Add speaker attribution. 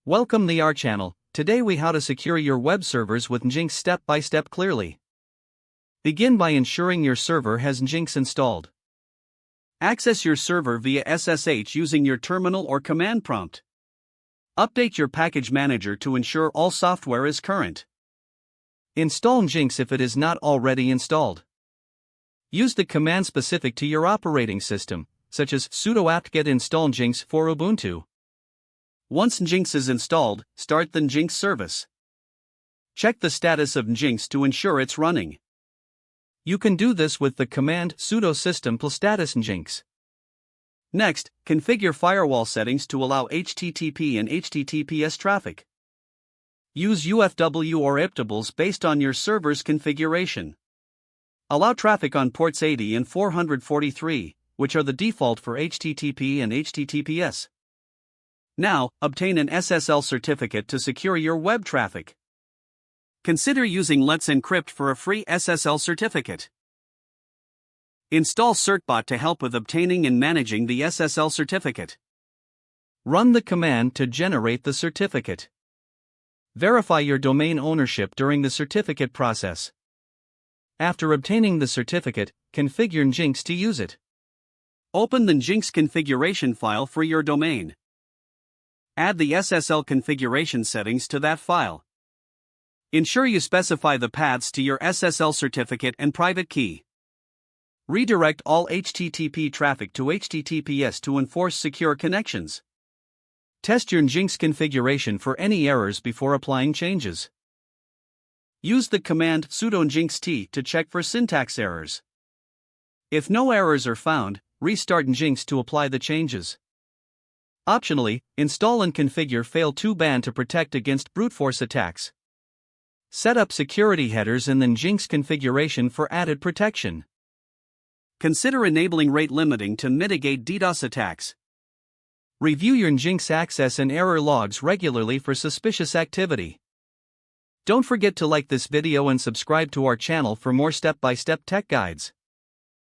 Speaker 1: Welcome to our channel. Today we how to secure your web servers with NGINX step by step clearly. Begin by ensuring your server has NGINX installed. Access your server via SSH using your terminal or command prompt. Update your package manager to ensure all software is current. Install NGINX if it is not already installed. Use the command specific to your operating system, such as sudo apt-get install NGINX for Ubuntu. Once NGINX is installed, start the NGINX service. Check the status of NGINX to ensure it's running. You can do this with the command sudo system status NGINX. Next, configure firewall settings to allow HTTP and HTTPS traffic. Use UFW or IPtables based on your server's configuration. Allow traffic on ports 80 and 443, which are the default for HTTP and HTTPS. Now, obtain an SSL certificate to secure your web traffic. Consider using Let's Encrypt for a free SSL certificate. Install certbot to help with obtaining and managing the SSL certificate. Run the command to generate the certificate. Verify your domain ownership during the certificate process. After obtaining the certificate, configure NGINX to use it. Open the NGINX configuration file for your domain. Add the SSL configuration settings to that file. Ensure you specify the paths to your SSL certificate and private key. Redirect all HTTP traffic to HTTPS to enforce secure connections. Test your NGINX configuration for any errors before applying changes. Use the command sudo NGINX to check for syntax errors. If no errors are found, restart NGINX to apply the changes. Optionally, install and configure fail2ban to protect against brute force attacks. Set up security headers in the NGINX configuration for added protection. Consider enabling rate limiting to mitigate DDoS attacks. Review your NGINX access and error logs regularly for suspicious activity. Don't forget to like this video and subscribe to our channel for more step-by-step tech guides.